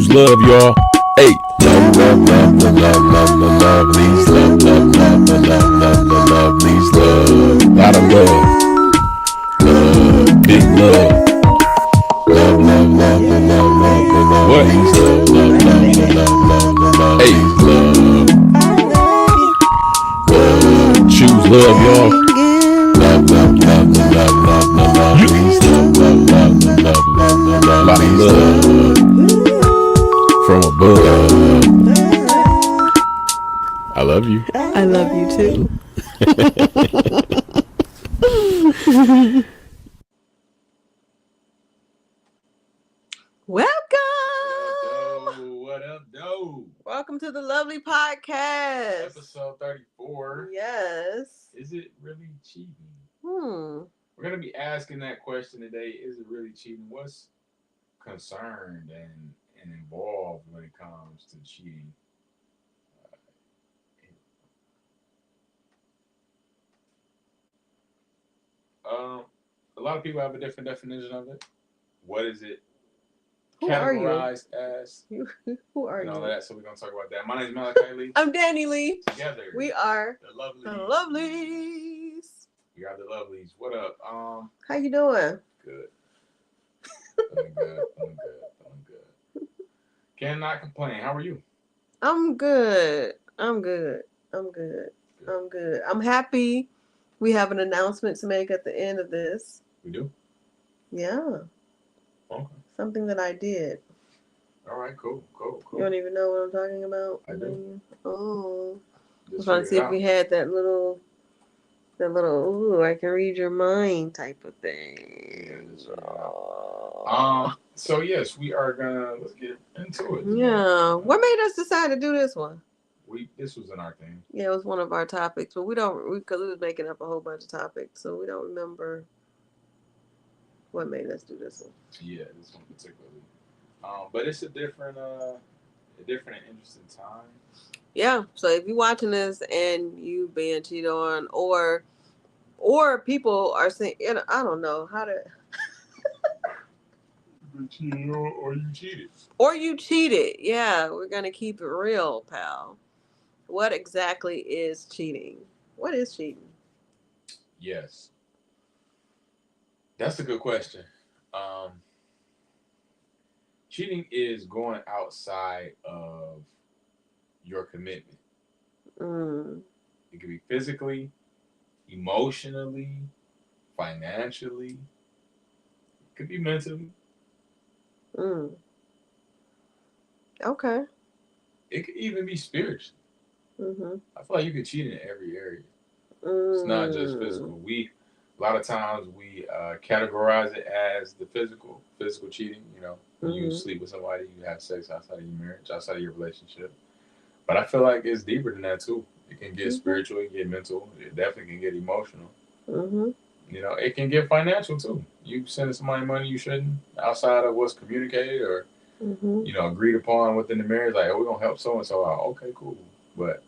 Choose love, y'all. Hey, love, love, love, love, love, love, love, LuvLee's love, love, love, love, love, love, LuvLee's love. Lot of love, big love. Love, love, love, love, love, love, love, LuvLee's love, love, love, love, love, love, love, hey, love. Choose love, y'all. Love, love, love, love, love, love, love, LuvLee's love, love, love, love, love, love, love, lot of love from above. I love you. I love you too. Welcome. What up, though? Welcome to the LuvLee Podcast. Episode 34. Yes. Is it really cheating? We're going to be asking that question today. Is it really cheating? What's concerned and involved when it comes to cheating? A lot of people have a different definition of it. What is it categorized as? Who are and all you? That. So we're going to talk about that. My name is Malachi Lee. I'm Danny Lee. Together. We are the LuvLees. We are the LuvLees. What up? How you doing? Good. I'm good. Cannot complain. How are you? I'm good. I'm happy. We have an announcement to make at the end of this. We do? Yeah. Okay. Something that I did. All right, cool. You don't even know what I'm talking about? I do. Oh. I was trying to see if we had that little, ooh, I can read your mind type of thing. Yeah, so yes, we are let's get into it. Yeah. What made us decide to do this one? This was in our thing. Yeah, it was one of our topics, but because we was making up a whole bunch of topics, so we don't remember what made us do this one. Yeah, this one particularly. But it's a different and interesting time. Yeah, so if you're watching this and you being cheated on, or people are saying, I don't know how to. Cheated or you cheated. Or you cheated. Yeah, we're gonna keep it real, pal. What exactly is cheating? What is cheating? Yes, that's a good question. Cheating is going outside of your commitment. It could be physically, emotionally, financially. It could be mentally. Okay. It could even be spiritual. I feel like you can cheat in every area. It's not just physical. A lot of times we categorize it as the physical cheating. You know, you sleep with somebody, you have sex outside of your marriage, outside of your relationship. But I feel like it's deeper than that too. It can get spiritual, it can get mental, it definitely can get emotional. You know, it can get financial too. You sending somebody money you shouldn't, outside of what's communicated or agreed upon within the marriage. Like, we're gonna help so and so out. Okay, cool. But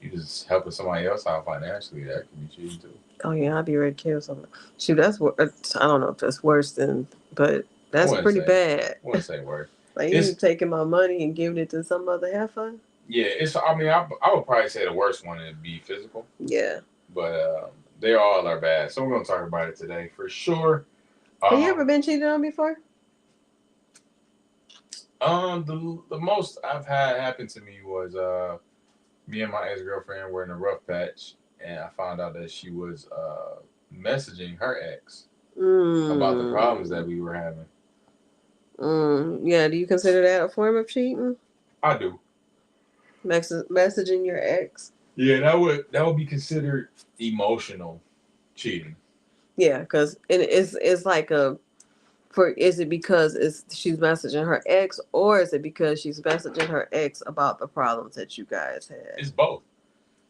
you just helping somebody else out financially, that can be cheating too. Oh yeah, I'd be ready to kill someone. Shoot, that's I don't know if that's worse than, but that's pretty bad. I wouldn't say worse. Like you taking my money and giving it to some other heifer. Yeah, I would probably say the worst one would be physical. Yeah. But they all are bad. So we're gonna talk about it today for sure. Have you ever been cheated on before? The most I've had happen to me was me and my ex-girlfriend were in a rough patch, and I found out that she was messaging her ex about the problems that we were having. Yeah, do you consider that a form of cheating? I do. Messaging your ex? Yeah, that would be considered emotional cheating. Yeah, because it's like is it because she's messaging her ex, or is it because she's messaging her ex about the problems that you guys had? It's both.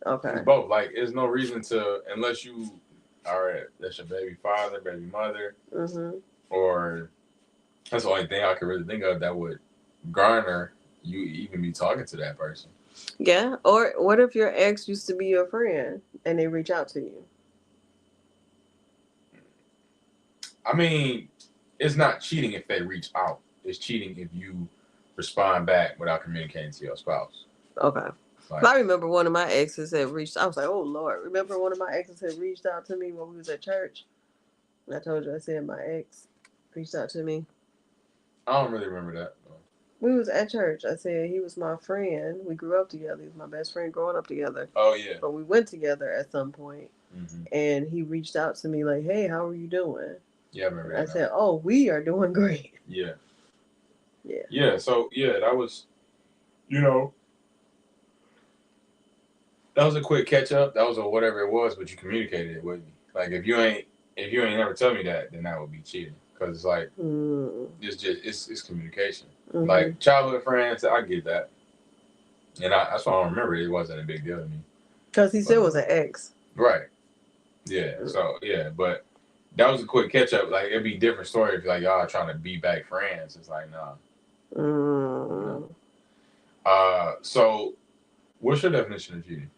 Okay. It's both. Like, there's no reason to, unless you are that's your baby father, baby mother, or that's the only thing I can really think of that would garner you even be talking to that person. Yeah. Or what if your ex used to be your friend and they reach out to you? I mean, it's not cheating if they reach out. It's cheating if you respond back without communicating to your spouse. Okay. Like, I remember one of my exes had reached. I was like, "Oh Lord!" Remember one of my exes had reached out to me when we was at church. And I told you, I said my ex reached out to me. I don't really remember that. We was at church. I said he was my friend. We grew up together. He was my best friend growing up together. Oh yeah. But we went together at some point. Mm-hmm. And he reached out to me like, "Hey, how are you doing?" Yeah, I remember that. I said, "Oh, we are doing great." Yeah. Yeah. Yeah. So yeah, that was, you know, that was a quick catch up. That was a whatever it was, but you communicated it with me. Like if you ain't never tell me that, then that would be cheating. Because it's like it's communication. Mm-hmm. Like childhood friends, I get that, and that's why I don't remember it. It wasn't a big deal to me. Because he still was an ex. Right. Yeah. So yeah, but that was a quick catch up. Like it'd be a different story if like y'all trying to be back friends. It's like nah. Mm. So what's your definition of cheating?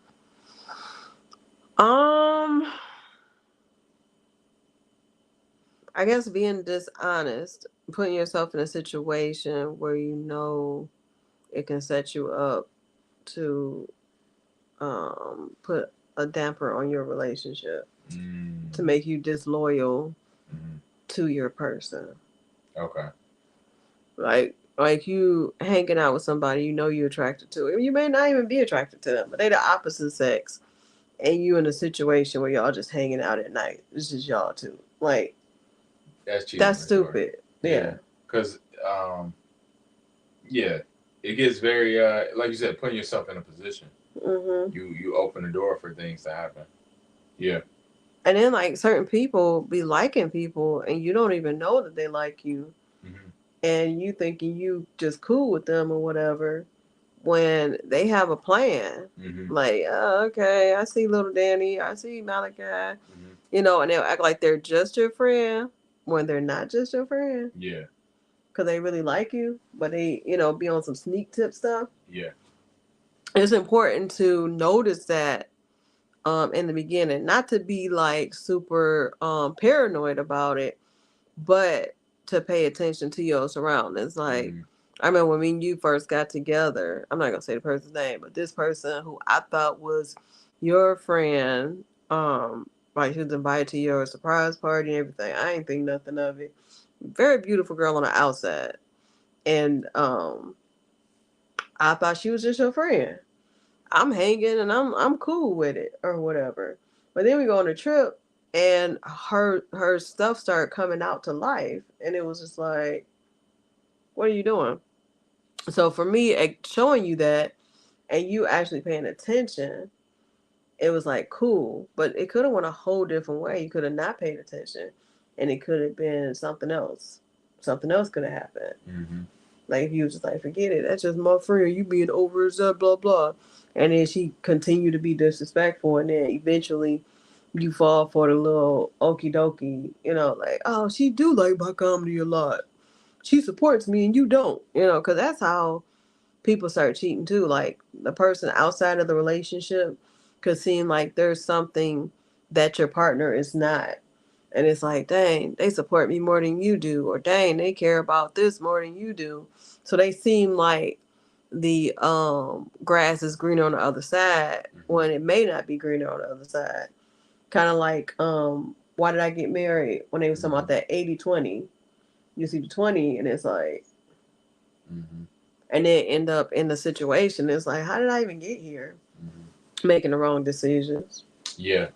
I guess being dishonest, putting yourself in a situation where you know it can set you up to put a damper on your relationship, to make you disloyal to your person. Okay. Like you hanging out with somebody you know you're attracted to. You may not even be attracted to them, but they the opposite sex, and you in a situation where y'all just hanging out at night. It's just y'all two. Like that's cheating. That's stupid. Sure. Yeah. Because yeah, it gets very like you said, putting yourself in a position. Mm-hmm. You open the door for things to happen. Yeah. And then like certain people be liking people and you don't even know that they like you. Mm-hmm. And you thinking you just cool with them or whatever when they have a plan. Mm-hmm. Like, oh, okay, I see little Danny, I see Malachi, and they'll act like they're just your friend when they're not just your friend. Yeah. Because they really like you, but they, be on some sneak tip stuff. Yeah. It's important to notice that in the beginning, not to be like super paranoid about it, but to pay attention to your surroundings. Like, I remember when me and you first got together, I'm not going to say the person's name, but this person who I thought was your friend, like she was invited to your surprise party and everything. I ain't think nothing of it. Very beautiful girl on the outside. And I thought she was just your friend. I'm hanging and I'm cool with it or whatever. But then we go on a trip and her stuff started coming out to life, and it was just like, what are you doing? So for me, showing you that and you actually paying attention, it was like cool. But it could have went a whole different way. You could have not paid attention, and it could have been something else. Something else could have happened. Mm-hmm. Like if you was just like, forget it, that's just my friend. You being over blah blah. And then she continued to be disrespectful, and then eventually you fall for the little okie dokie, like, oh, she do like my comedy a lot. She supports me and you don't, because that's how people start cheating too. Like the person outside of the relationship could seem like there's something that your partner is not. And it's like, dang, they support me more than you do, or dang, they care about this more than you do. So they seem like the grass is greener on the other side when it may not be greener on the other side. Kind of like Why Did I Get Married? When they was talking about that 80-20. You see the 20 and it's like, and then end up in the situation. It's like, how did I even get here? Making the wrong decisions. Yeah.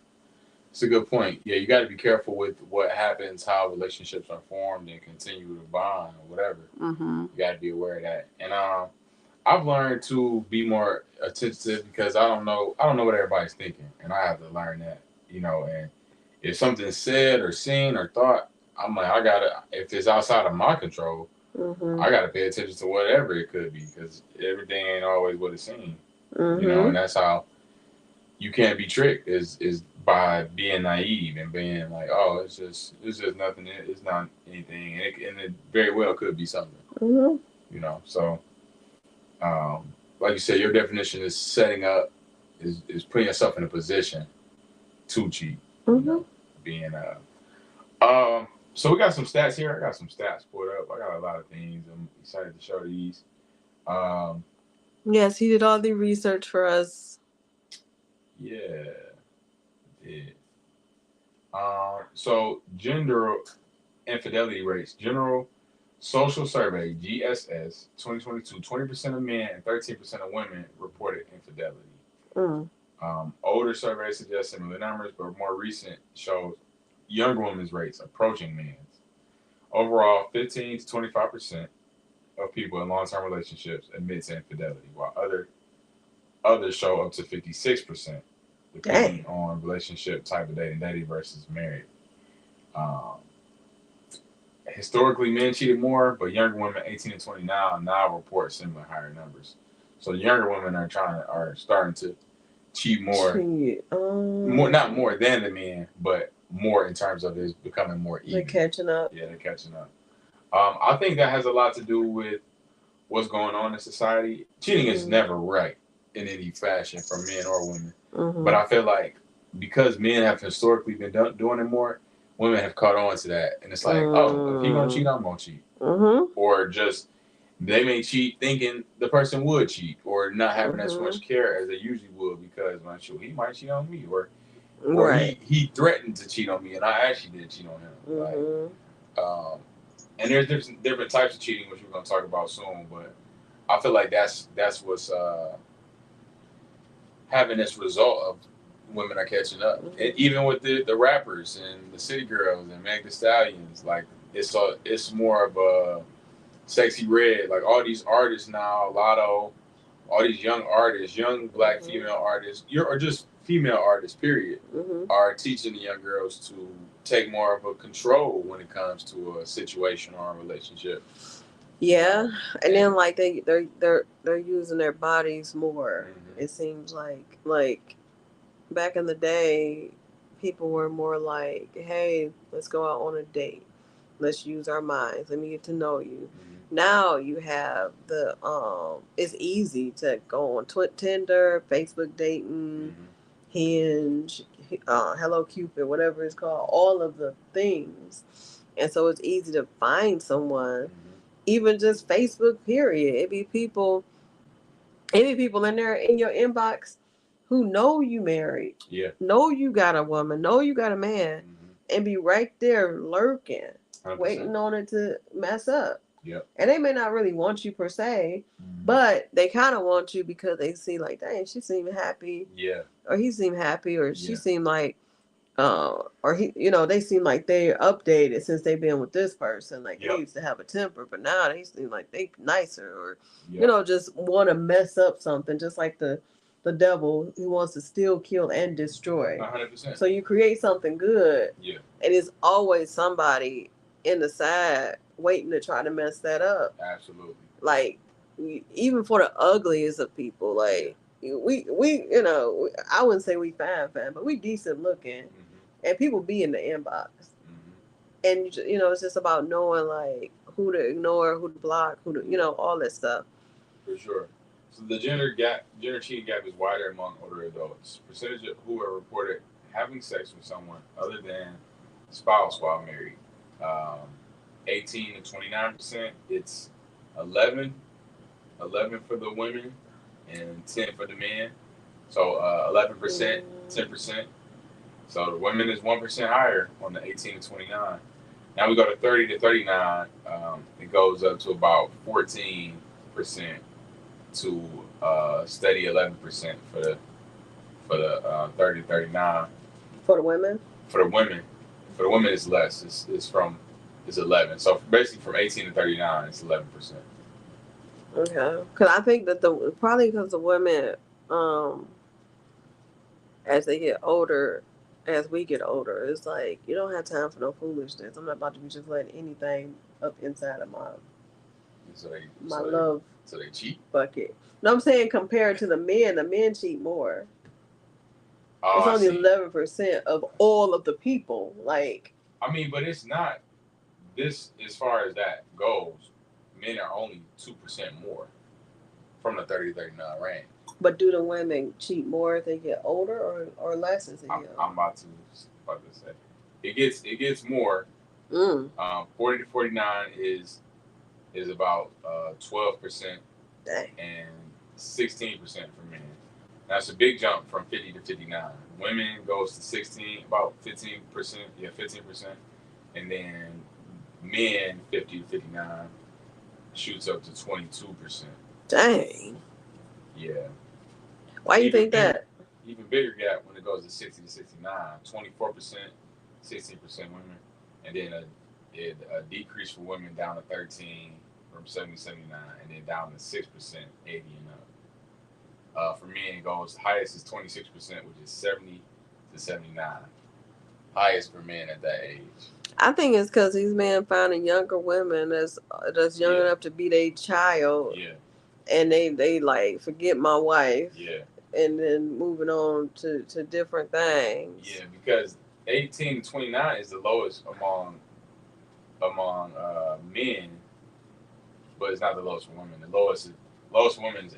It's a good point. Yeah, you got to be careful with what happens, how relationships are formed and continue to bond or whatever. You got to be aware of that. And I've learned to be more attentive because I don't know what everybody's thinking, and I have to learn that, And if something's said or seen or thought, I'm like, if it's outside of my control, I gotta pay attention to whatever it could be because everything ain't always what it seems. And that's how you can't be tricked is by being naive and being like, oh, it's just nothing. It's not anything, and it very well could be something. So like you said, your definition is setting up, is putting yourself in a position to cheat. Being so we got some stats here. I got some stats pulled up. I got a lot of things. I'm excited to show these. Yes, he did all the research for us. Yeah, did. So gender infidelity rates. General Social Survey, GSS, 2022, 20% of men and 13% of women reported infidelity. Mm. Older surveys suggest similar numbers, but more recent shows younger women's rates approaching men's. Overall, 15 to 25% of people in long-term relationships admit to infidelity, while others show up to 56%, depending on relationship type of dating versus married. Um, Historically, men cheated more, but younger women, 18 to 29, now report similar higher numbers. So younger women are starting to cheat more, not more than the men, but more in terms of it's becoming more even. They're catching up. Yeah, they're catching up. I think that has a lot to do with what's going on in society. Cheating is never right in any fashion for men or women. But I feel like because men have historically been doing it more, women have caught on to that. And it's like, oh, if he's going to cheat, I'm going to cheat. Or just they may cheat thinking the person would cheat or not having as much care as they usually would because, like, sure, he might cheat on me or he threatened to cheat on me and I actually did cheat on him. Like, and there's different types of cheating, which we're going to talk about soon. But I feel like that's what's having this result of women are catching up. And even with the rappers and the city girls and Meg Thee Stallions, like it's more of a Sexy Red, like all these artists now, Lotto, all these young artists, young black female artists, or just female artists, period, are teaching the young girls to take more of a control when it comes to a situation or a relationship. Yeah, and then like they're using their bodies more. It seems like back in the day, people were more like, "Hey, let's go out on a date. Let's use our minds. Let me get to know you." Now you have the it's easy to go on Tinder, Facebook dating, Hinge, Hello Cupid, whatever it's called, all of the things, and so it's easy to find someone. Even just Facebook, period. It be people in there in your inbox who know you married, know you got a woman, know you got a man, and be right there lurking, 100%. Waiting on it to mess up. And they may not really want you per se, but they kind of want you because they see like, dang, she seemed happy, or he seemed happy, or she seemed like, or he, they seem like they're updated since they've been with this person. Like they used to have a temper, but now they seem like they nicer, or just want to mess up something, just like the devil who wants to steal, kill, and destroy. 100%. So you create something good, and it's always somebody in the side waiting to try to mess that up. Absolutely. Like even for the ugliest of people, like. We I wouldn't say we fine, but we decent looking, and people be in the inbox, and it's just about knowing like who to ignore, who to block, who to all that stuff. For sure. So the gender cheating gap is wider among older adults. Percentage of who are reported having sex with someone other than spouse while married, 18 to 29%. It's 11 for the women. And 10 for the men. So 11%, 10%. So the women is 1% higher on the 18 to 29. Now we go to 30 to 39. It goes up to about 14% to steady 11% for the 30 to 39. For the women? For the women it's less. It's 11. So basically from 18 to 39, it's 11%. Okay, because I think that probably because the women, as they get older, as we get older, it's like you don't have time for no foolishness. I'm not about to be just letting anything up inside of my love. So they cheat. Bucket. No, I'm saying compared to the men cheat more. It's only 11% of all of the people. Like, I mean, but it's not this as far as that goes. Men are only 2% more from the 30 to 39 range. But do the women cheat more if they get older or less as they get older? I'm about to say it gets more. 40 to 49 is about 12%. Dang. and 16% for men. That's a big jump from 50 to 59. Women goes to 16, about 15%, 15%, and then men 50 to 59 shoots up to 22%. Dang. Yeah. Why you think that? Even bigger gap when it goes to 60 to 69, 24%, 16% women, and then a decrease for women down to 13 from 70 to 79, and then down to 6%, 80 and up. For men, it goes highest is 26%, which is 70 to 79. Highest for men at that age. I think it's because these men finding younger women that's young enough to be their child. Yeah. And they like forget my wife. Yeah. And then moving on to different things. Yeah, because 18 to 29 is the lowest among men, but it's not the lowest for women. The lowest for women is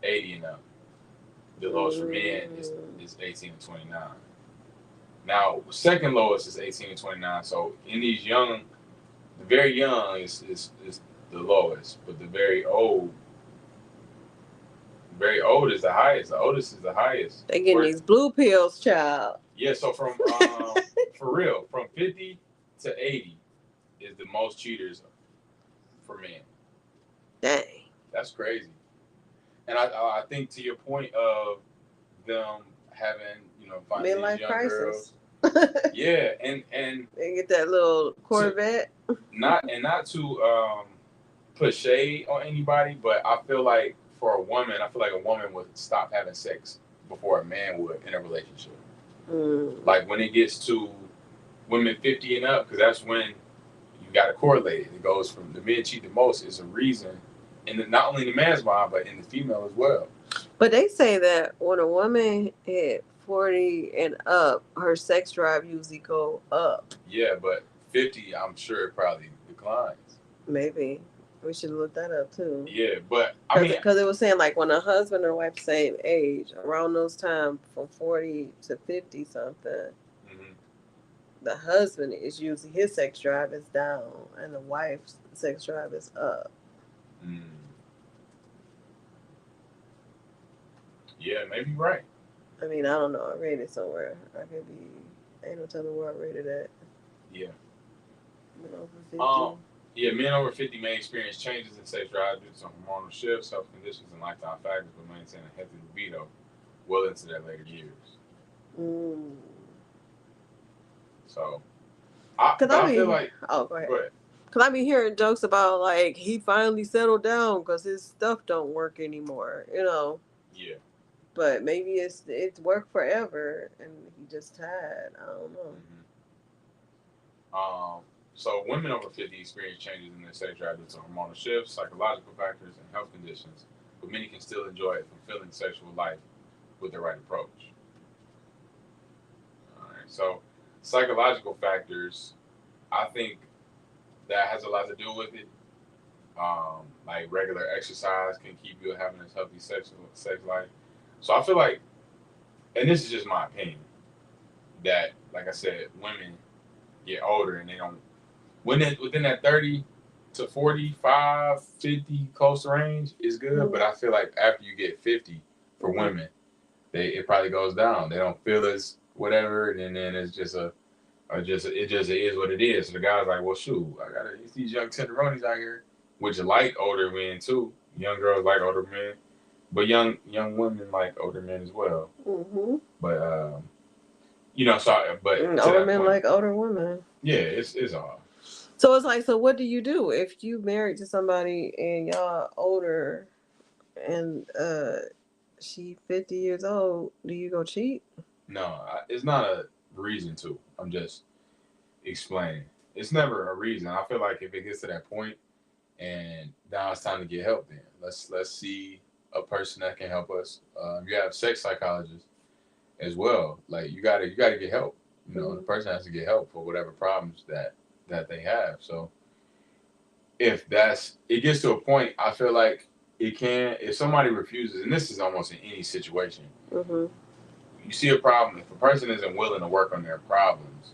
80 and up. The lowest for men is 18 to 29. Now, second lowest is 18 to 29. So in these young, the very young is the lowest, but the very old is the highest. The oldest is the highest. They getting these blue pills, child. Yeah, so from for real, from 50 to 80 is the most cheaters for men. Dang. That's crazy. And I think to your point of them having, finding midlife these young crisis. girls. Yeah, and they get that little Corvette. Not to put shade on anybody, but I feel like for a woman, a woman would stop having sex before a man would in a relationship. Like when it gets to women 50 and up, because that's when you got to correlate it. It goes from the men cheat the most is a reason, and not only in the man's mind, but in the female as well. But they say that when a woman hit 40 and up, her sex drive usually go up. Yeah, but 50, I'm sure it probably declines. Maybe. We should look that up too. Yeah, but because it was saying like when a husband or wife same age, around those times from 40 to 50 something, the husband is usually his sex drive is down and the wife's sex drive is up. Yeah, maybe you're right. I mean, I don't know. I read it somewhere. Ain't no telling where I read it at. Yeah. Men over 50. Yeah, men over 50 may experience changes in sex drive due to hormonal shifts, health conditions, and lifestyle factors, but maintain a healthy libido well into their later years. So, I feel like... Oh, go ahead. Because I be hearing jokes about, like, he finally settled down because his stuff don't work anymore, Yeah. But maybe it's worked forever, and he just tired. I don't know. So women over 50 experience changes in their sex drive due to hormonal shifts, psychological factors, and health conditions, but many can still enjoy a fulfilling sexual life with the right approach. All right. So psychological factors, I think that has a lot to do with it. Like regular exercise can keep you having a healthy sex life. So I feel like, and this is just my opinion, that, like I said, women get older and they don't, within that 30 to 45, 50 close range is good. But I feel like after you get 50 for women, it probably goes down. They don't feel as whatever, and then it's just it is what it is. So the guy's like, well, shoot, I gotta these young tenderonis out here, which like older men too. Young girls like older men, but young women like older men as well. But older men like older women. Yeah, it's all. So it's like, so what do you do if you married to somebody and y'all older, and she 50 years old? Do you go cheat? No, it's not a reason to. I'm just explaining. It's never a reason. I feel like if it gets to that point, and now it's time to get help, then let's see a person that can help us. You have sex psychologists as well. Like you gotta get help. The person has to get help for whatever problems that they have. So if it gets to a point, I feel like it can. If somebody refuses, and this is almost in any situation, you see a problem. If a person isn't willing to work on their problems,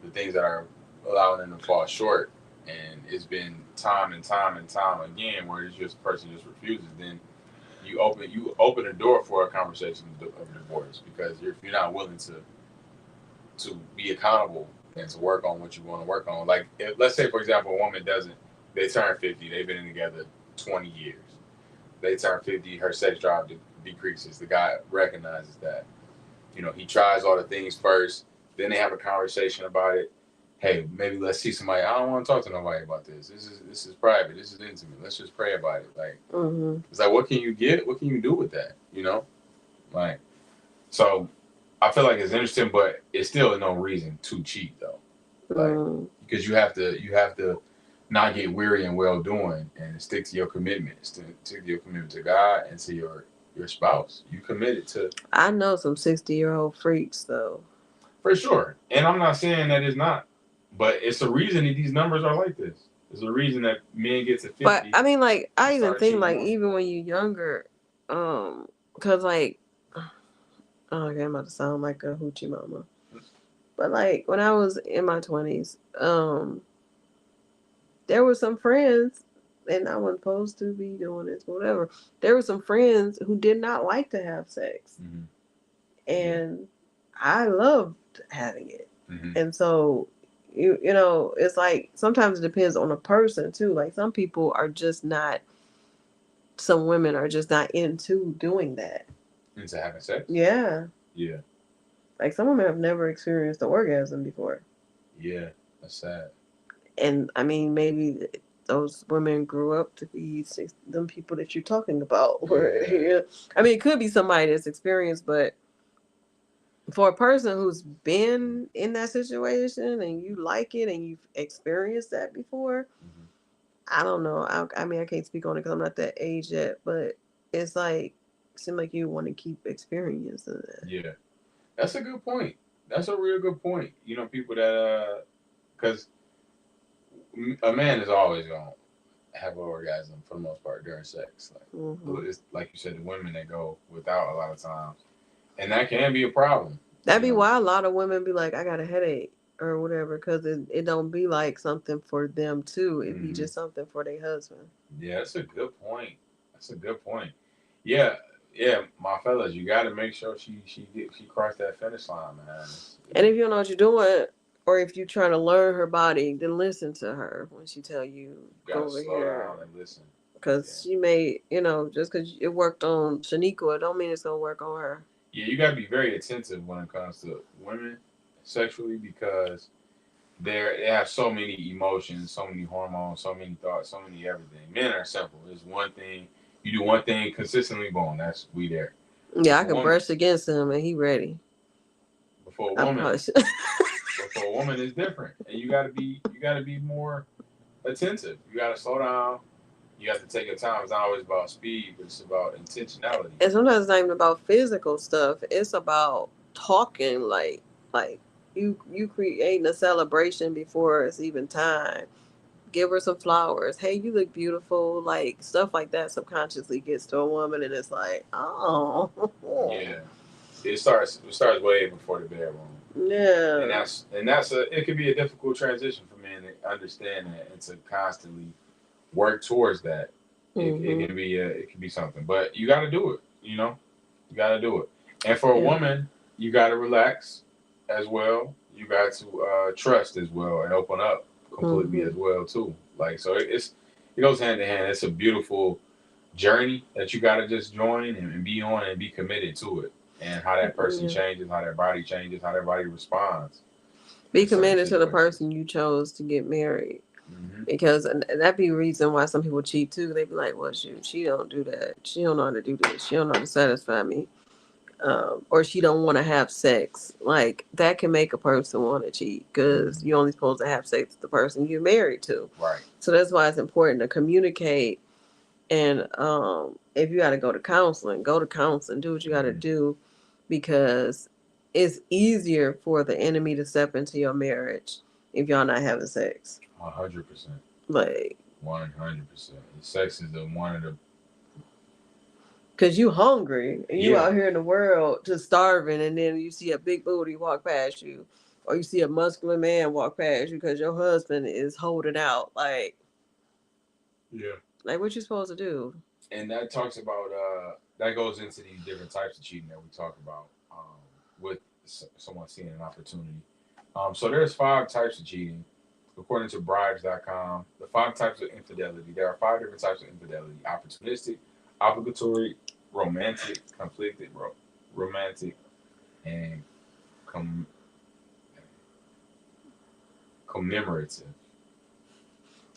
the things that are allowing them to fall short, and it's been time and time and time again where it's just person just refuses, then you open a door for a conversation of divorce, because if you're not willing to be accountable and to work on what you want to work on. Like, let's say, for example, a woman they turn 50, they've been together 20 years. They turn 50, her sex drive decreases. The guy recognizes that. He tries all the things first, then they have a conversation about it. Hey, maybe let's see somebody. I don't want to talk to nobody about this. This is private. This is intimate. Let's just pray about it. Like, It's like, what can you get? What can you do with that? Like, so I feel like it's interesting, but it's still no reason to cheat though. Like, because you have to not get weary in well doing and stick to your commitment. Stick to your commitment to God and to your spouse. You committed to. I know some 60-year-old freaks though. For sure, and I'm not saying that it's not, but it's a reason that these numbers are like this. There's a reason that men get to 50. But I mean, like, I even think like even when you're younger, because like, oh, okay, I'm about to sound like a hoochie mama. But like when I was in my 20s, there were some friends, and I wasn't supposed to be doing this, whatever. There were some friends who did not like to have sex, and I loved having it. And so, you know, it's like sometimes it depends on the person too. Like some people are just not. Some women are just not into doing that. Into having sex? Yeah. Yeah. Like some women have never experienced the orgasm before. Yeah, that's sad. And I mean, maybe those women grew up to be them people that you're talking about. Where, I mean, it could be somebody that's experienced, but for a person who's been in that situation and you like it and you've experienced that before, I don't know. I mean, I can't speak on it because I'm not that age yet, but it's like, it seems like you want to keep experiencing that. Yeah. That's a good point. That's a real good point. People that, because a man is always going to have an orgasm for the most part during sex. Like, it's like you said, the women that go without a lot of times. And that can be a problem. That'd be why a lot of women be like, I got a headache or whatever, because it don't be like something for them too. It'd be just something for their husband. Yeah, that's a good point. Yeah, my fellas, you got to make sure she crossed that finish line, man. And if you don't know what you're doing, or if you're trying to learn her body, then listen to her when she tell you go over slow here down and listen. Because she may, just because it worked on Shaniqua, it don't mean it's gonna work on her. Yeah, you got to be very attentive when it comes to women sexually, because they have so many emotions, so many hormones, so many thoughts, so many everything. Men are simple. It's one thing. You do one thing consistently, boom, we there. Yeah, I can brush against him and he ready. Before a woman, it's different, and you gotta be more attentive. You gotta slow down. You have to take your time. It's not always about speed, but it's about intentionality. And sometimes it's not even about physical stuff. It's about talking, like you creating a celebration before it's even time. Give her some flowers. Hey, you look beautiful. Like stuff like that subconsciously gets to a woman, and it's like, oh. Yeah, it starts way before the bedroom. Yeah, and it could be a difficult transition for men to understand that and to constantly work towards that. It can be something, but you got to do it. You got to do it. And for a woman, you got to relax as well. You got to trust as well and open up completely as well too. Like, so it goes hand in hand. It's a beautiful journey that you got to just join and be on and be committed to it. And how that person changes, how their body changes, how their body responds. Be committed to the person you chose to get married. Because that'd be a reason why some people cheat too. They be like, well, shoot, she don't do that. She don't know how to do this. She don't know how to satisfy me. Or she don't want to have sex. Like, that can make a person want to cheat, because you're only supposed to have sex with the person you're married to. Right. So that's why it's important to communicate. And if you got to go to counseling, do what you got to do, because it's easier for the enemy to step into your marriage if y'all not having sex. 100%. Like 100%. Sex is one of the. Cause you hungry and you out here in the world just starving, and then you see a big booty walk past you, or you see a muscular man walk past you because your husband is holding out. Like what you supposed to do? And that talks about that goes into these different types of cheating that we talk about with someone seeing an opportunity. So there's 5 types of cheating, according to bribes.com. The 5 types of infidelity. There are 5 different types of infidelity: opportunistic, obligatory, romantic, conflicted, romantic, and commemorative.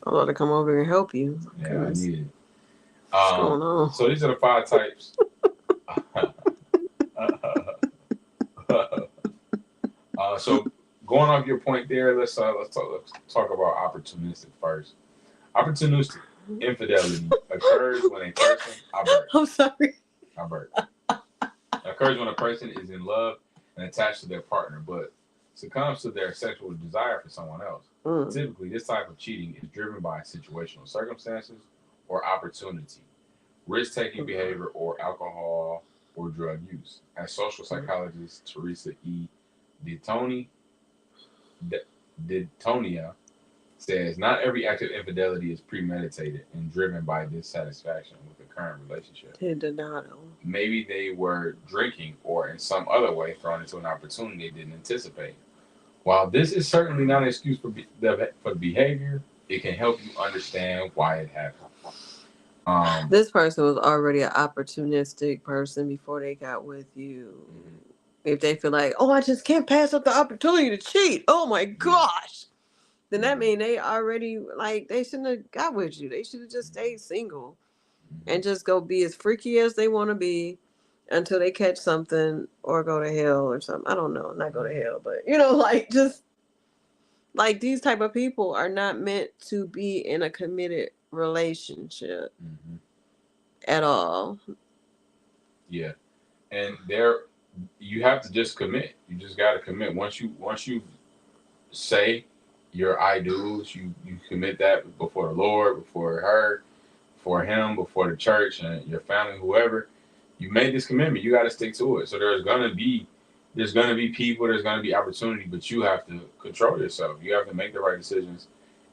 I'm about to come over and help you. Yeah, I need it. What's going on? So these are the 5 types. So going off your point there, let's talk about opportunistic first. Opportunistic infidelity occurs when a person. I'm sorry. Occurs when a person is in love and attached to their partner, but succumbs to their sexual desire for someone else. Typically, this type of cheating is driven by situational circumstances or opportunity, risk-taking behavior, or alcohol or drug use. As social psychologist Teresa E. Ditonia says, not every act of infidelity is premeditated and driven by dissatisfaction with the current relationship. Maybe they were drinking or in some other way thrown into an opportunity they didn't anticipate. While this is certainly not an excuse for the behavior, it can help you understand why it happened. This person was already an opportunistic person before they got with you. Mm-hmm. If they feel like, oh, I just can't pass up the opportunity to cheat. Oh my gosh. Then that means they already, like, they shouldn't have got with you. They should have just stayed single and just go be as freaky as they want to be until they catch something or go to hell or something. I don't know. Not go to hell, but, like, just, like, these type of people are not meant to be in a committed relationship at all. Yeah. And you have to just commit. You just got to commit. Once you say your I do's, you commit that before the Lord, before her, before him, before the church and your family, whoever. You made this commitment. You got to stick to it. So there's gonna be people, there's gonna be opportunity, but you have to control yourself. You have to make the right decisions.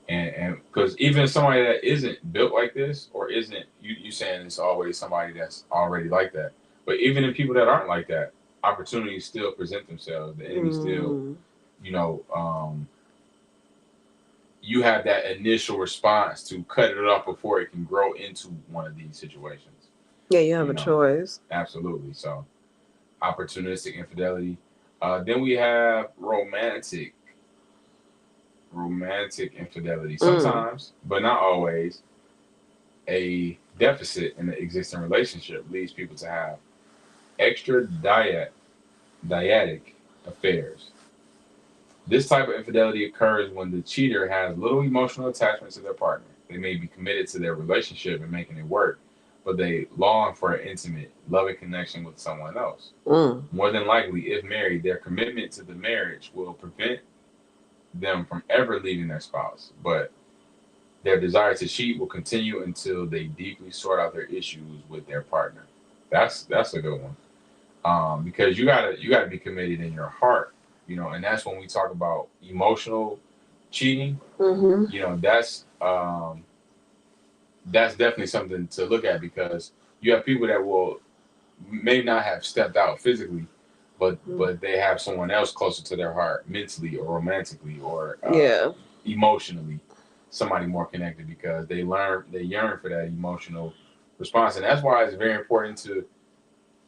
And because even somebody that isn't built like this, or isn't you saying it's always somebody that's already like that. But even in people that aren't like that, opportunities still present themselves. The enemy still, you have that initial response to cut it off before it can grow into one of these situations. Yeah, you have a choice. Absolutely. So, opportunistic infidelity. Then we have romantic infidelity. Sometimes, but not always, a deficit in the existing relationship leads people to have extradiatic affairs. This type of infidelity occurs when the cheater has little emotional attachment to their partner. They may be committed to their relationship and making it work, but they long for an intimate, loving connection with someone else. More than likely, if married, their commitment to the marriage will prevent them from ever leaving their spouse, but their desire to cheat will continue until they deeply sort out their issues with their partner. That's a good one, because you gotta be committed in your heart, and that's when we talk about emotional cheating. That's definitely something to look at, because you have people that may not have stepped out physically, but they have someone else closer to their heart, mentally or romantically or emotionally, somebody more connected, because they yearn for that emotional response. And that's why it's very important to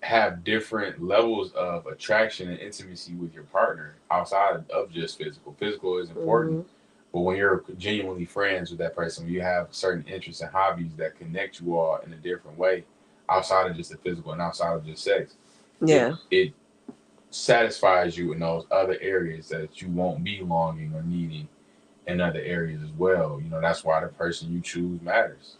have different levels of attraction and intimacy with your partner outside of just physical. Physical is important, but when you're genuinely friends with that person, when you have certain interests and hobbies that connect you all in a different way outside of just the physical and outside of just sex, it satisfies you in those other areas that you won't be longing or needing in other areas as well. That's why the person you choose matters.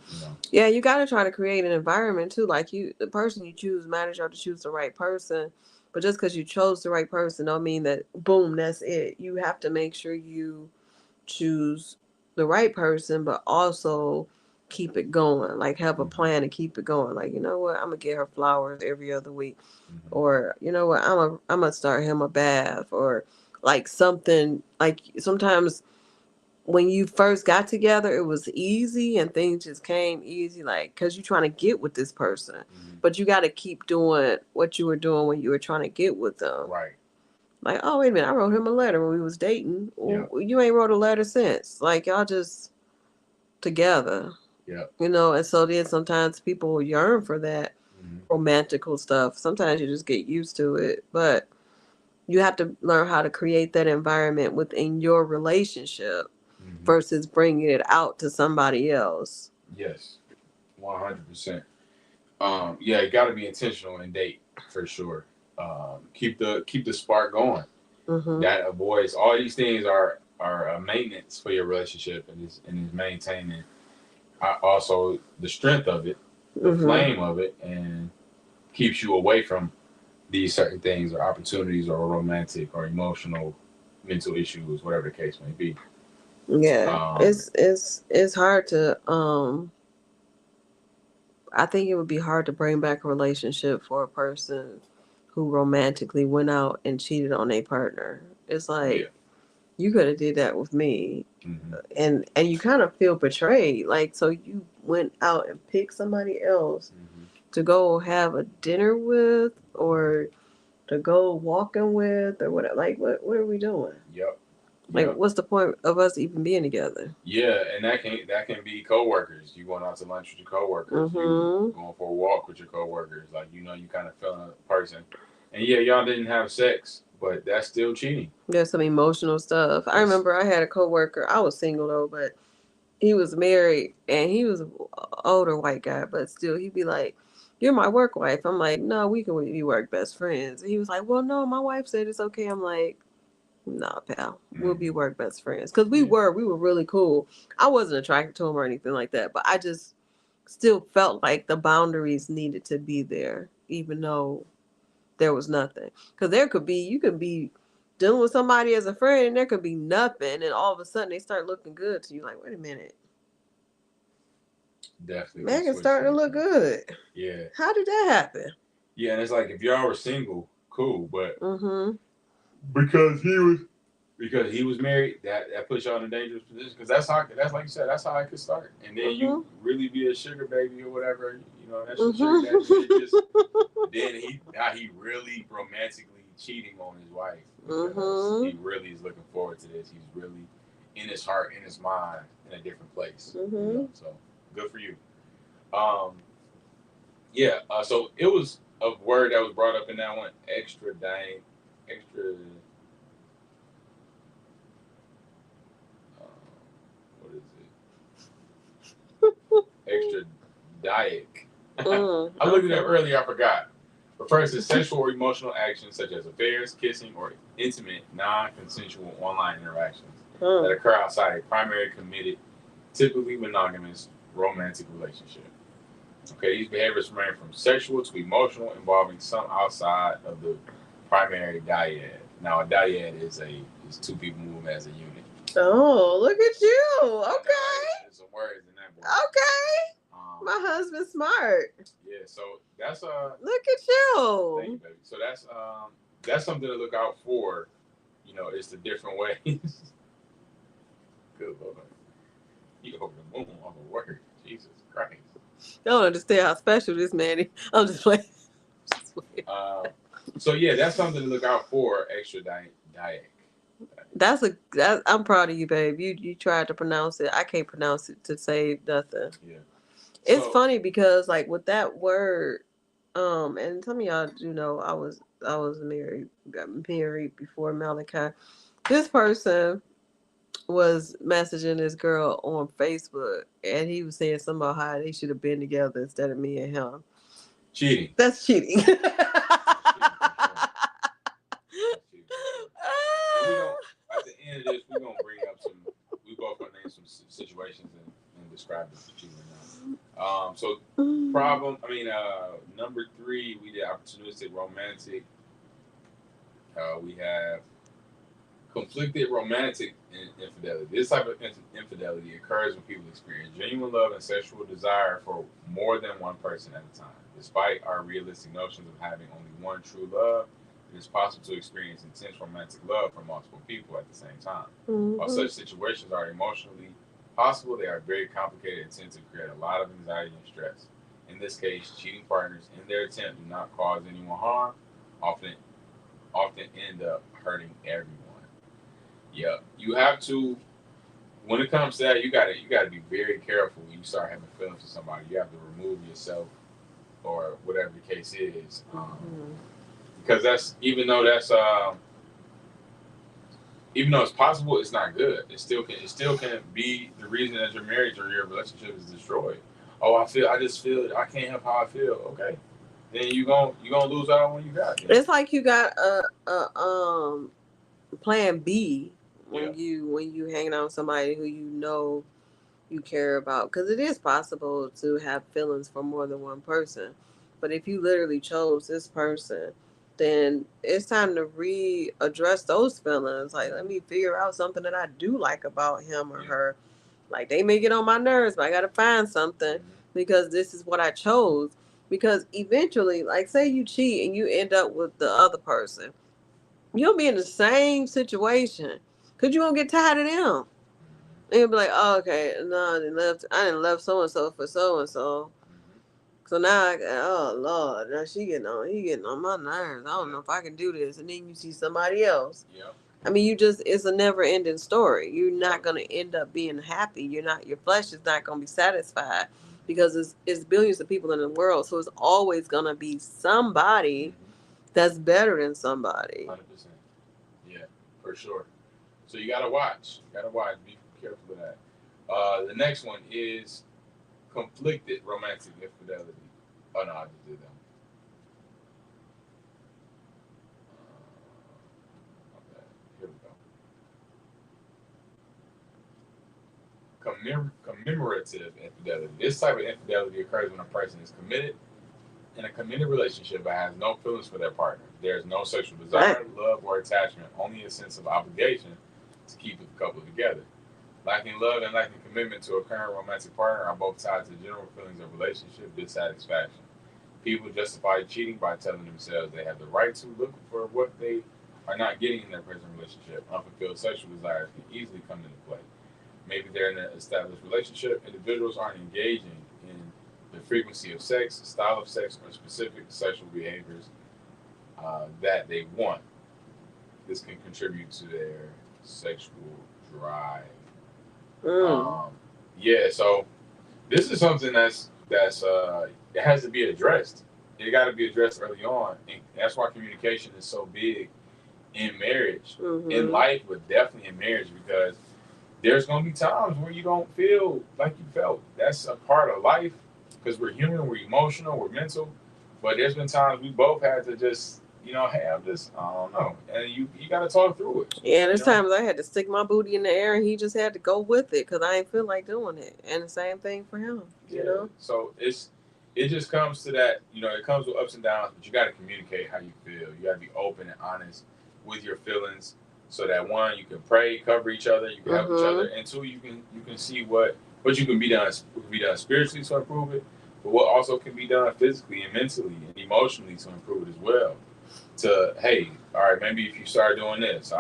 Yeah, you got to try to create an environment too. Like the person you choose matters. You have to choose the right person. But just because you chose the right person don't mean that, boom, that's it. You have to make sure you choose the right person, but also keep it going. Like, have a plan to keep it going. Like, you know what? I'm going to get her flowers every other week. Or, you know what? I'm going to start him a bath. Or like something, like sometimes when you first got together, it was easy and things just came easy, like, because you're trying to get with this person. Mm-hmm. But you got to keep doing what you were doing when you were trying to get with them. Right. Like, oh, wait a minute, I wrote him a letter when we was dating. Well, you ain't wrote a letter since. Like, y'all just together. Yeah. You know, and so then sometimes people yearn for that romantical stuff. Sometimes you just get used to it. But you have to learn how to create that environment within your relationship versus bringing it out to somebody else. Yes, 100%. Yeah, you got to be intentional and date for sure. Keep the spark going. That avoids all these things are a maintenance for your relationship and is maintaining also the strength of it, the flame of it, and keeps you away from these certain things or opportunities or romantic or emotional, mental issues, whatever the case may be. Yeah, it's hard to I think it would be hard to bring back a relationship for a person who romantically went out and cheated on a partner. It's like you could have did that with me, and you kind of feel betrayed. Like, so you went out and picked somebody else to go have a dinner with, or to go walking with, or whatever. Like, what are we doing? Yep. Like, what's the point of us even being together? Yeah, and that can be coworkers. You going out to lunch with your coworkers. You going for a walk with your coworkers. Like, you kind of feeling a person, and y'all didn't have sex, but that's still cheating. There's some emotional stuff. I remember I had a coworker. I was single though, but he was married and he was an older white guy, but still he'd be like, "You're my work wife." I'm like, "No, we can be work best friends." And he was like, "Well, no, my wife said it's okay." I'm like, "Nah, pal, we'll be work best friends." Because we were really cool. I wasn't attracted to him or anything like that, but I just still felt like the boundaries needed to be there, even though there was nothing. Because you could be dealing with somebody as a friend and there could be nothing, and all of a sudden they start looking good to you. Like, wait a minute. Definitely. Megan's starting to look good. Yeah. How did that happen? Yeah, and it's like, if y'all were single, cool, but because he was married, that puts y'all in a dangerous position. Because that's like you said, that's how it could start. And then you really be a sugar baby or whatever, that's your sugar daddy. Then he really romantically cheating on his wife because he really is looking forward to this. He's really in his heart, in his mind, in a different place. So good for you. So it was a word that was brought up in that one, extra. What is it? Extradiotic. I looked it up earlier, I forgot. Refers to sexual or emotional actions such as affairs, kissing, or intimate, non-consensual online interactions that occur outside a primary committed, typically monogamous, romantic relationship. Okay, these behaviors range from sexual to emotional, involving some outside of the primary dyad. Now, a dyad is two people moving as a unit. Oh, look at you! Okay. There's some words in that book. Okay. My husband's smart. Yeah, so that's Look at you. Thank you, baby. So that's something to look out for. It's the different ways. Good Lord. You over the moon on the word. Jesus Christ. I don't understand how special this man is. I'm just playing. So yeah, that's something to look out for. Extradiotic. I'm proud of you, babe. You tried to pronounce it. I can't pronounce it to say nothing. Yeah. It's funny because like with that word, and some of y'all do know I was got married before Malachi. This person was messaging this girl on Facebook, and he was saying something about how they should have been together instead of me and him. Cheating. That's cheating. At the end of this, we're gonna bring up we both gonna name some situations and describe this cheating now. So number 3, we did opportunistic romantic. We have conflicted romantic infidelity. This type of infidelity occurs when people experience genuine love and sexual desire for more than one person at a time. Despite our realistic notions of having only one true love, it's possible to experience intense romantic love from multiple people at the same time. Mm-hmm. While such situations are emotionally possible, they are very complicated and tend to create a lot of anxiety and stress. In this case, cheating partners, in their attempt to not cause anyone harm, often end up hurting everyone. Yeah, you have to. When it comes to that, you gotta be very careful when you start having feelings for somebody. You have to remove yourself or whatever the case is, because that's even though it's possible, it's not good. It still can be the reason that your marriage or your relationship is destroyed. Oh, I just feel I can't help how I feel. Okay, then you gonna lose out on what you got. It's like you got a plan B Yeah. when you hanging out with somebody who you know you care about, because it is possible to have feelings for more than one person. But if you literally chose this person, then it's time to readdress those feelings. Like, let me figure out something that I do like about him or her. Like, they may get on my nerves, but I gotta find something because this is what I chose. Because eventually, like, say you cheat and you end up with the other person, you'll be in the same situation because you won't get tired of them. And you'll be like, oh, okay, no, I didn't left so and so for so and so. So now oh Lord, now he getting on my nerves. I don't know if I can do this. And then you see somebody else. Yeah. I mean, it's a never ending story. You're not gonna end up being happy. Your flesh is not gonna be satisfied because it's billions of people in the world. So it's always gonna be somebody that's better than somebody. 100%. Yeah, for sure. So you gotta watch. Be careful of that. The next one is conflicted romantic infidelity. Oh no, I just did that. Okay, here we go. Commemorative infidelity. This type of infidelity occurs when a person is committed in a committed relationship but has no feelings for their partner. There is no sexual desire, love, or attachment, only a sense of obligation to keep the couple together. Lacking love and lacking commitment to a current romantic partner are both tied to general feelings of relationship dissatisfaction. People justify cheating by telling themselves they have the right to look for what they are not getting in their present relationship. Unfulfilled sexual desires can easily come into play. Maybe they're in an established relationship. Individuals aren't engaging in the frequency of sex, style of sex, or specific sexual behaviors that they want. This can contribute to their sexual drive. Yeah, so this is something that's it has to be addressed. It got to be addressed early on, and that's why communication is so big in marriage, in life, but definitely in marriage, because there's gonna be times where you don't feel like you felt. That's a part of life, because we're human, we're emotional, we're mental. But there's been times we both had to just, hey, I don't know, and you got to talk through it. Yeah, there's times I had to stick my booty in the air, and he just had to go with it because I ain't feel like doing it. And the same thing for him, you know. So it just comes to that, it comes with ups and downs, but you got to communicate how you feel. You got to be open and honest with your feelings, so that one, you can pray, cover each other, you can help each other, and two, you can see what you can be done spiritually to improve it, but what also can be done physically and mentally and emotionally to improve it as well. Hey, all right, maybe if you start doing this,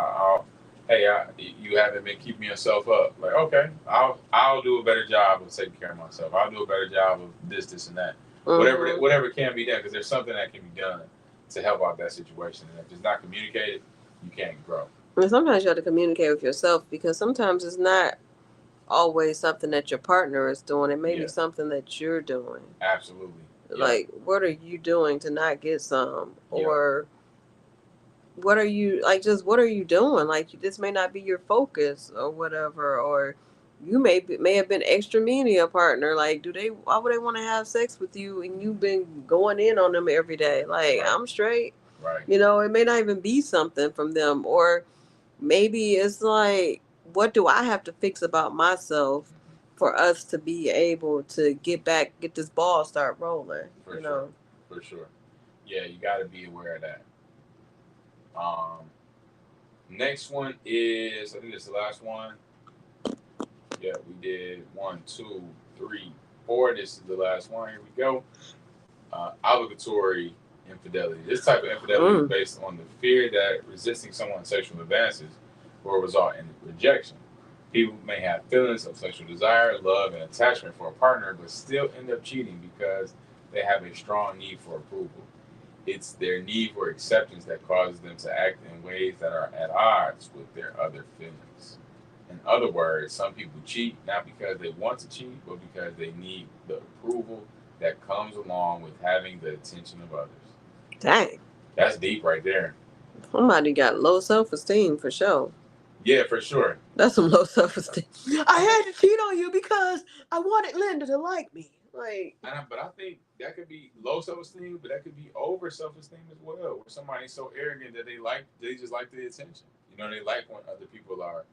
you haven't been keeping yourself up. Like, okay, I'll do a better job of taking care of myself. I'll do a better job of this, and that. Whatever can be done, because there's something that can be done to help out that situation. And if it's not communicated, you can't grow. And sometimes you have to communicate with yourself, because sometimes it's not always something that your partner is doing. It may be something that you're doing. Absolutely. Like, what are you doing to not get some? Or what are you doing? Like, this may not be your focus or whatever, or you may have been extra mean to your partner. Like, why would they want to have sex with you and you've been going in on them every day? Like, I'm straight. Right. It may not even be something from them, or maybe it's like, what do I have to fix about myself for us to be able to get this ball start rolling? For sure. Yeah, you got to be aware of that. Next one is, I think it's the last one. Yeah, we did 1, 2, 3, 4. This is the last one. Here we go. Obligatory infidelity. This type of infidelity is based on the fear that resisting someone's sexual advances will result in rejection. People may have feelings of sexual desire, love, and attachment for a partner, but still end up cheating because they have a strong need for approval. It's their need for acceptance that causes them to act in ways that are at odds with their other feelings. In other words, some people cheat not because they want to cheat, but because they need the approval that comes along with having the attention of others. Dang. That's deep right there. Somebody got low self-esteem for sure. Yeah, for sure. That's some low self-esteem. I had to cheat on you because I wanted Linda to like me. But I think that could be low self-esteem, but that could be over self-esteem as well, where somebody's so arrogant that they just like the attention. They like when other people are.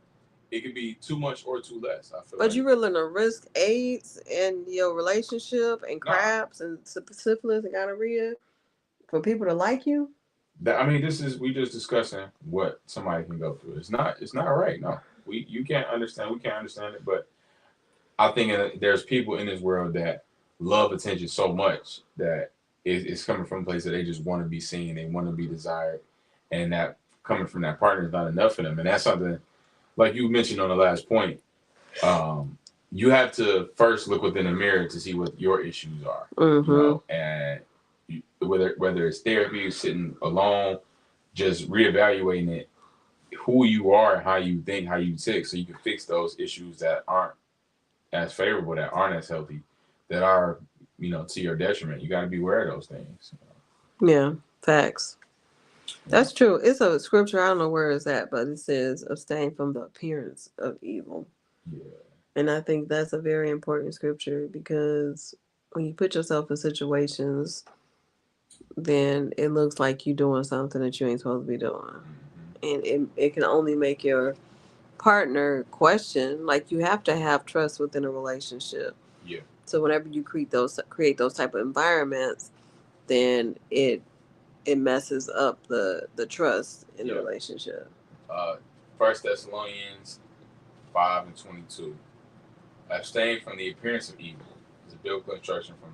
It could be too much or too less. I feel. But you willing to risk AIDS in your relationship and craps and syphilis and gonorrhea for people to like you? We just discussing what somebody can go through. It's not right. No, you can't understand. We can't understand it. But I think there's people in this world that love attention so much that it's coming from a place that they just want to be seen, they want to be desired, and that coming from that partner is not enough for them. And that's something, like you mentioned on the last point, you have to first look within the mirror to see what your issues are, and whether it's therapy, sitting alone, just reevaluating it, who you are, how you think, how you tick, so you can fix those issues that aren't as favorable, that aren't as healthy, that are, to your detriment. You got to be aware of those things. Yeah, facts. That's true. It's a scripture, I don't know where it's at, but it says abstain from the appearance of evil. Yeah. And I think that's a very important scripture, because when you put yourself in situations, then it looks like you're doing something that you ain't supposed to be doing. And it can only make your partner question. Like, you have to have trust within a relationship. Yeah. So whenever you create those type of environments, then it messes up the trust in the relationship. 1 Thessalonians 5:22. Abstain from the appearance of evil is a biblical instruction from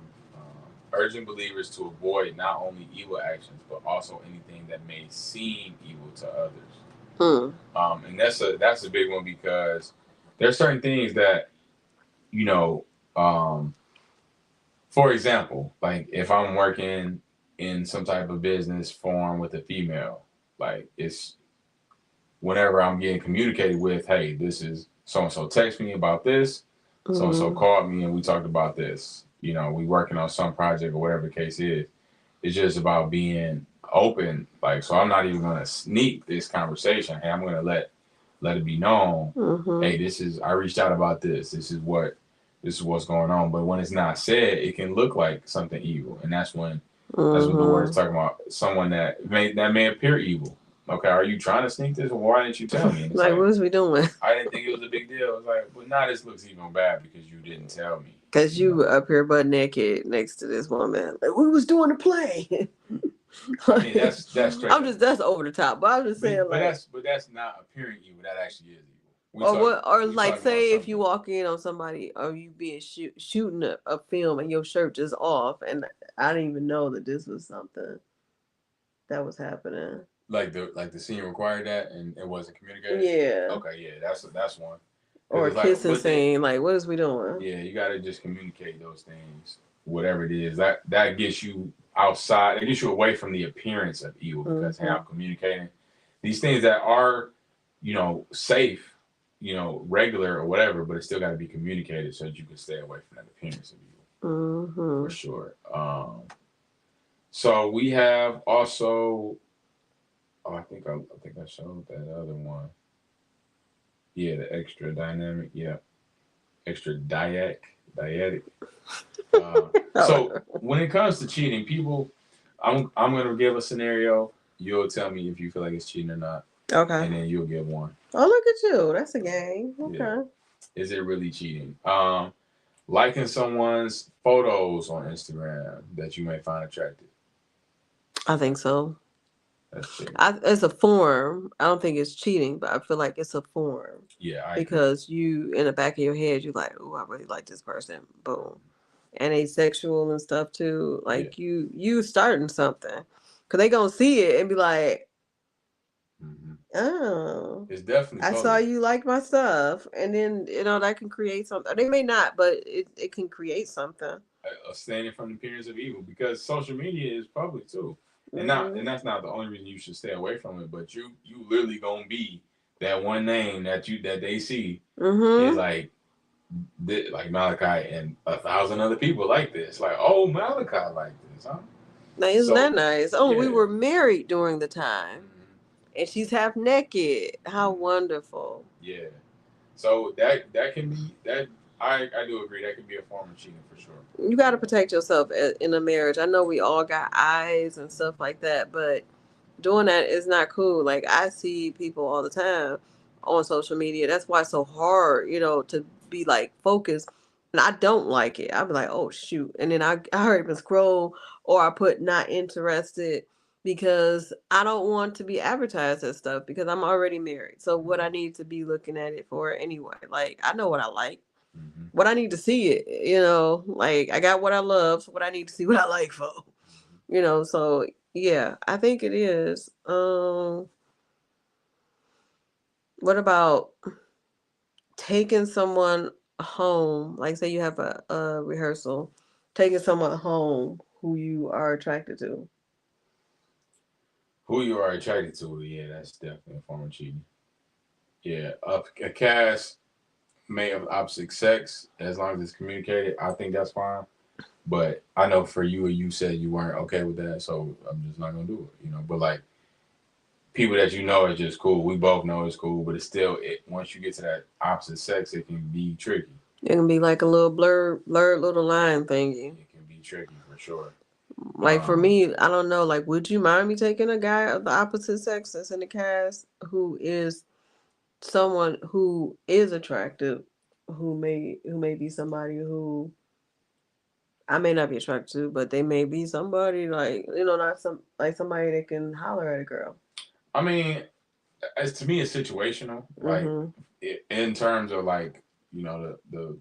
urging believers to avoid not only evil actions, but also anything that may seem evil to others. And that's a big one, because there are certain things that, for example, like if I'm working in some type of business form with a female, like it's whenever I'm getting communicated with, hey, this is so-and-so text me about this, so-and-so called me and we talked about this, we working on some project or whatever the case is. It's just about being open. Like, so I'm not even going to sneak this conversation. Hey, I'm going to let it be known. Hey, I reached out about this. This is what's going on. But when it's not said, it can look like something evil. And that's what the word is talking about. Someone that may appear evil. Okay, are you trying to sneak this? Well, why didn't you tell me? Like, what was we doing? I didn't think it was a big deal. It's like, but now this looks even bad because you didn't tell me. Because you up here butt naked next to this woman. Like, we was doing a play. I mean, that's straight. That's over the top. But I'm just saying, but that's not appearing evil. That actually is evil. Or like, say if you walk in on somebody, or you being shooting a film and your shirt just off, and I didn't even know that this was something that was happening. Like the scene required that, and it wasn't communicated. Yeah. Okay. Yeah. That's one. Or a kissing scene. Like, what is we doing? Yeah, you got to just communicate those things. Whatever it is, that gets you outside. It gets you away from the appearance of evil, because hey, I'm communicating these things that are, safe, regular or whatever, but it still got to be communicated so that you can stay away from that appearance of evil. For sure. So we have also. Oh, I think I showed that other one. Yeah, the extra dynamic. Yeah, extra dyadic. So when it comes to cheating, people, I'm gonna give a scenario. You'll tell me if you feel like it's cheating or not. Okay. And then you'll give one. Oh, look at you! That's a game. Okay. Yeah. Is it really cheating? Liking someone's photos on Instagram that you may find attractive. I think so. That's cheating. It's a form. I don't think it's cheating, but I feel like it's a form. Yeah, because you, in the back of your head, you're like, oh, I really like this person. Boom. and asexual and stuff too. Like you starting something, cause they gonna see it and be like, oh, it's definitely I saw you like my stuff, and then that can create something. They may not, but it can create something. Standing from the appearance of evil, because social media is public too, and that's not the only reason you should stay away from it. But you literally gonna be that one name that they see is like Malachi and 1,000 other people like this. Like, oh, Malachi like this, huh? Now, isn't that nice? Oh, we were married during the time, and she's half naked. How wonderful! Yeah. So that can be that. I do agree. That can be a form of cheating for sure. You got to protect yourself in a marriage. I know we all got eyes and stuff like that, but doing that is not cool. Like, I see people all the time on social media. That's why it's so hard, to be like focused. And I don't like it. I'll be like, oh shoot. And then I hurry up and scroll, or I put not interested, because I don't want to be advertised as stuff, because I'm already married. So what I need to be looking at it for anyway? Like, I know what I like. What I need to see it, like I got what I love, so what I need to see what I like for, so yeah, I think it is. What about taking someone home? Like, say you have a rehearsal, taking someone home who you are attracted to. Who you are attracted to, yeah, that's definitely a form of cheating. Yeah, a cast may of opposite sex, as long as it's communicated, I think that's fine. But I know for you said you weren't okay with that, so I'm just not gonna do it. But like people that are just cool. We both know it's cool, but it's still once you get to that opposite sex, it can be tricky. It can be like a little blurred little line thingy. It can be tricky for sure. Like for me, I don't know. Like, would you mind me taking a guy of the opposite sex that's in the cast who is someone who is attractive, who may be somebody who I may not be attracted to, but they may be somebody like, not somebody that can holler at a girl. I mean, as to me, it's situational. Like in terms of like the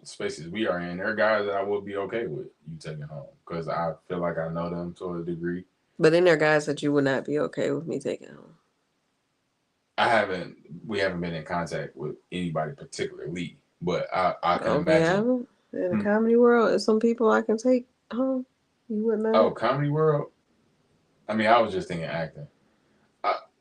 spaces we are in, there are guys that I would be okay with you taking home because I feel like I know them to a degree. But then there are guys that you would not be okay with me taking home. We haven't been in contact with anybody particularly, but I can imagine. In the comedy world, there's some people I can take home. You wouldn't mind? Oh, comedy world? I mean, I was just thinking acting.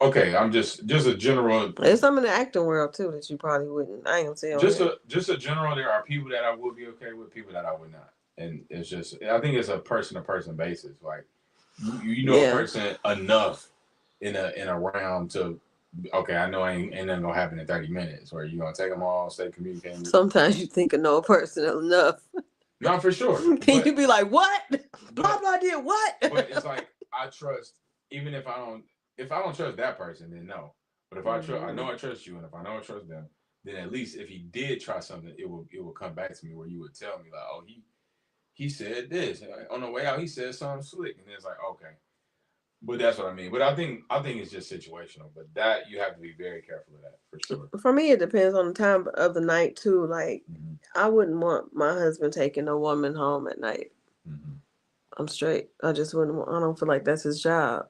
Okay, I'm just a general. There's some in the acting world too that you probably wouldn't. I ain't gonna say just a general. There are people that I would be okay with, people that I would not, and it's just I think it's a person to person basis. Like you know a person enough in a round to. Okay, I know ain't nothing gonna happen in 30 minutes. Or you gonna take them all, stay communicating. Sometimes you think of no person enough. No, for sure. Can you be like, what? Blah blah did what? But it's like I trust, even if I don't trust that person, then no. But if I know I trust you, and if I know I trust them, then at least if he did try something, it will come back to me where you would tell me like, oh, he said this, and like, on the way out he said something slick, and it's like okay. But that's what I mean. But I think it's just situational. But that you have to be very careful of that for sure. For me, it depends on the time of the night too. Like I wouldn't want my husband taking a woman home at night. I'm straight. I just wouldn't. I don't feel like that's his job.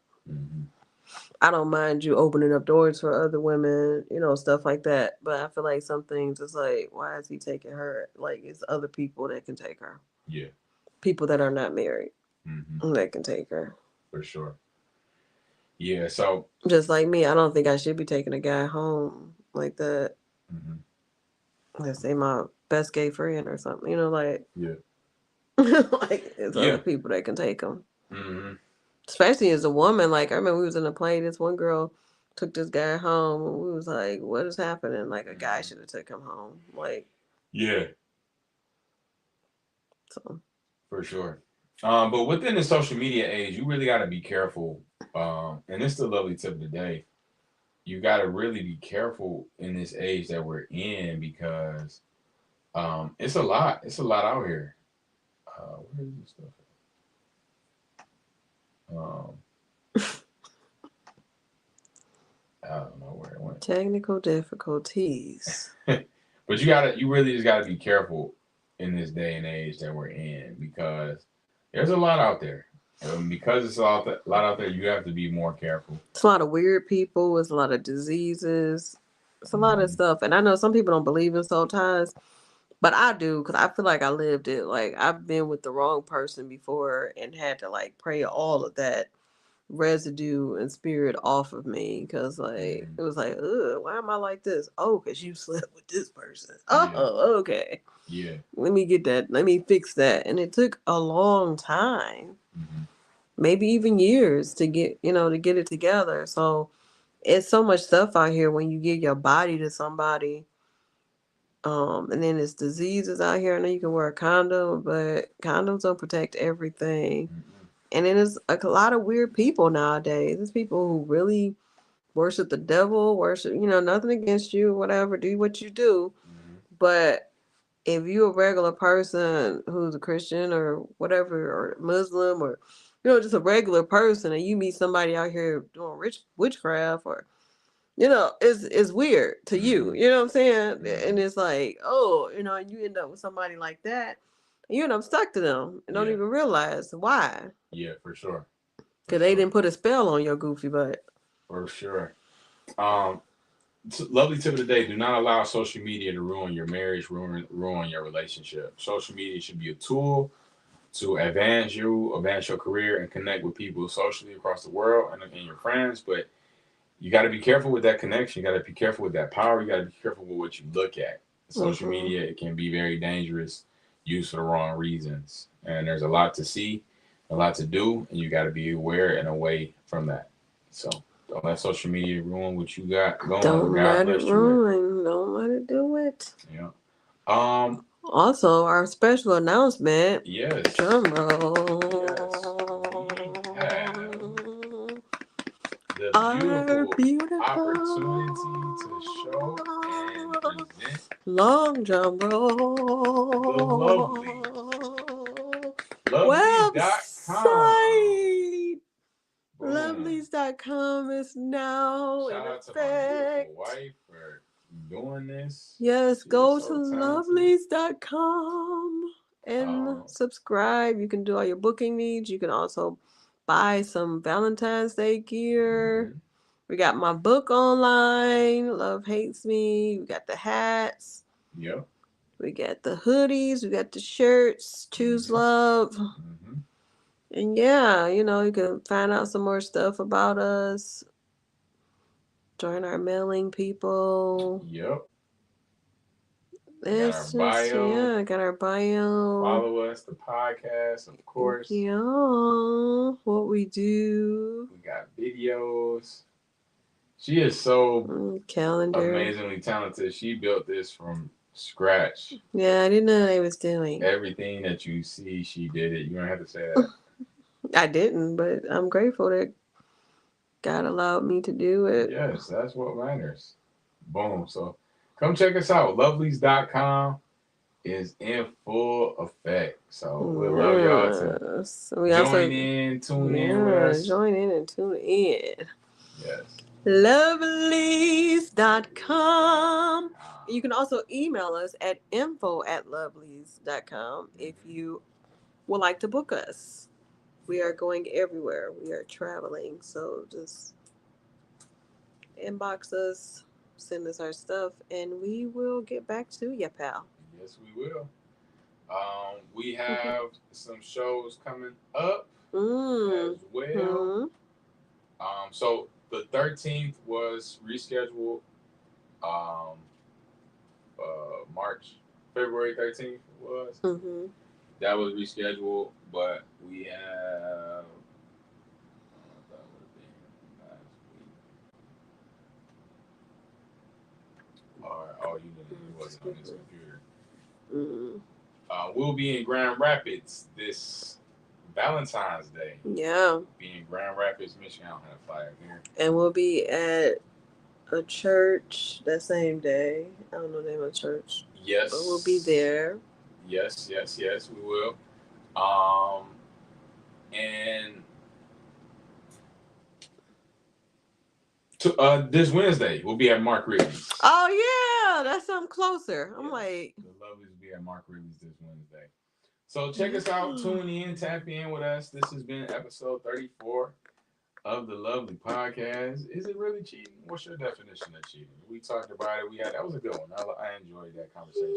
I don't mind you opening up doors for other women, stuff like that. But I feel like some things it's like, why is he taking her? Like it's other people that can take her. Yeah. People that are not married that can take her. For sure. Yeah, so just like me, I don't think I should be taking a guy home like that. Let's say my best gay friend or something, like like it's other people that can take them. Especially as a woman. Like I remember we was in a play. This one girl took this guy home, and we was like, "What is happening?" Like a guy should have took him home. Like so for sure. But within the social media age, you really got to be careful. And it's the lovely tip of the day. You got to really be careful in this age that we're in because it's a lot. It's a lot out here. Where is this stuff? I don't know where it went. Technical difficulties. But you really just gotta be careful in this day and age that we're in, because there's a lot out there. Because it's a lot out there, you have to be more careful. It's a lot of weird people. It's a lot of diseases. It's a lot of stuff. And I know some people don't believe in soul ties, but I do, because I feel like I lived it. Like, I've been with the wrong person before and had to, like, pray all of that residue and spirit off of me, because, like, it was like, ugh, why am I like this? Oh, because you slept with this person. Oh, okay. Yeah. Let me get that. Let me fix that. And it took a long time. Maybe even years to get it together. So it's so much stuff out here when you give your body to somebody. And then there's diseases out here. I know you can wear a condom, but condoms don't protect everything. And then there's a lot of weird people nowadays. There's people who really worship the devil, nothing against you, whatever, do what you do. But if you're a regular person who's a Christian or whatever, or Muslim, or just a regular person, and you meet somebody out here doing witchcraft, or it's weird to you. You know what I'm saying? And it's like, oh, and you end up with somebody like that, and you end up stuck to them and don't even realize why. Yeah, for sure. Because they didn't put a spell on your goofy butt. For sure. Lovely tip of the day: do not allow social media to ruin your marriage, ruin your relationship. Social media should be a tool to advance your career and connect with people socially across the world and your friends. But you got to be careful with that connection. You got to be careful with that power. You got to be careful with what you look at. Social media, it can be very dangerous, used for the wrong reasons. And there's a lot to see, a lot to do, and you got to be aware and away from that. So don't let social media ruin what you got going. Don't let it ruin. Don't let it do it. Yeah. Also, our special announcement. Yes. Drum roll. Yes. The beautiful opportunity to show and present long drum roll. The LuvLee. Website. LuvLees.com is now in effect. Shout out to my beautiful wife for doing this. Yes, go to LuvLees.com and subscribe. You can do all your booking needs. You can also buy some Valentine's Day gear. We got my book online, Love Hates Me. We got the hats. Yep. We got the hoodies. We got the shirts. Choose Love. And yeah, you can find out some more stuff about us. Join our mailing people. Yep. It's got our bio. Got our bio. Follow us, the podcast, of course. Yeah, what we do. We got videos. She is so amazingly talented. She built this from scratch. Yeah, I didn't know what I was doing. Everything that you see, she did it. You don't have to say that. I didn't, but I'm grateful that God allowed me to do it. Yes, that's what matters. Boom. So come check us out. LuvLees.com is in full effect. So we love y'all to join in, tune in with us. Join in and tune in. Yes. LuvLees.com. You can also email us at info@LuvLees.com if you would like to book us. We are going everywhere. We are traveling. So just inbox us, send us our stuff, and we will get back to you, pal. Yes, we will. We have some shows coming up as well. So the 13th was rescheduled. February 13th was. That was rescheduled, but we have. That would have been last week. You wasn't on this computer. We'll be in Grand Rapids this Valentine's Day. Yeah. Be in Grand Rapids, Michigan. I don't have a flyer here. And we'll be at a church that same day. I don't know the name of the church. Yes. But we'll be there. Yes, we will. And This Wednesday, we'll be at Mark Ridley's. Oh, yeah. That's something closer. I'm like. The LuvLees will be at Mark Ridley's this Wednesday. So check us out. Tune in. Tap in with us. This has been episode 34 of the LuvLee Podcast. Is it really cheating? What's your definition of cheating? We talked about it. That was a good one. I enjoyed that conversation.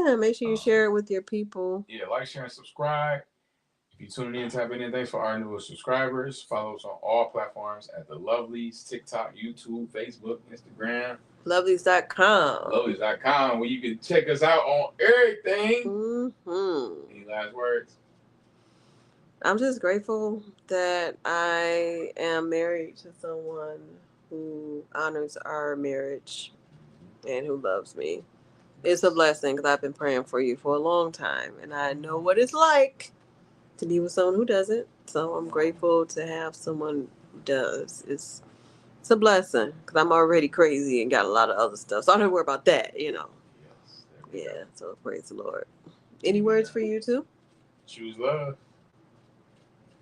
Yeah, make sure you share it with your people. Yeah, like, share, and subscribe. If you tune in, tap in. Thanks for our newest subscribers. Follow us on all platforms at the LuvLees, TikTok, YouTube, Facebook, Instagram. LuvLees.com. LuvLees.com, where you can check us out on everything. Mm-hmm. Any last words? I'm just grateful that I am married to someone who honors our marriage and who loves me. It's a blessing because I've been praying for you for a long time, and I know what it's like to be with someone who doesn't. So I'm grateful to have someone who does. It's a blessing because I'm already crazy and got a lot of other stuff, so I don't worry about that, Yes, Yeah, so praise the Lord. Any words for you too? Choose love.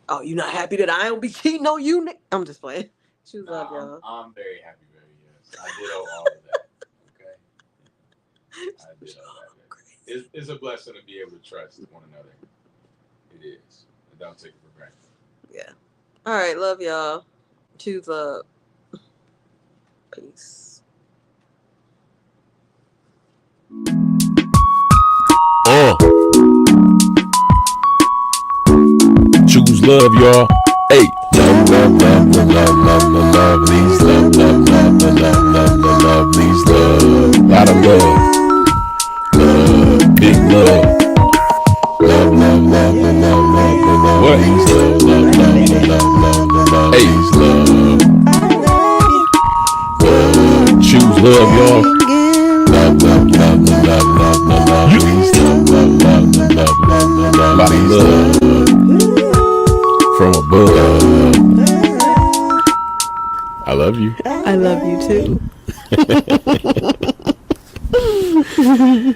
Oh, you not happy that I don't be cheating on you? I'm just playing. Choose love, y'all. I'm very happy, baby. Yes, I did all of that. Okay, I did all that. It's a blessing to be able to trust one another. It is. And don't take it for granted. Yeah. All right, love y'all. Choose love. Peace. Choose love, y'all. Hey, love, love, love, love, love, love, love, these love, love, love, love, love, love, these love. Lot of love, big love. Love, love, love, love, love, love, love, these love, love, love, love, love, love, these love. Choose love, y'all. Love, love, love, love, love, love, love, these love, love, love, love, love, love, lot of love. From above. I love you. I love you too.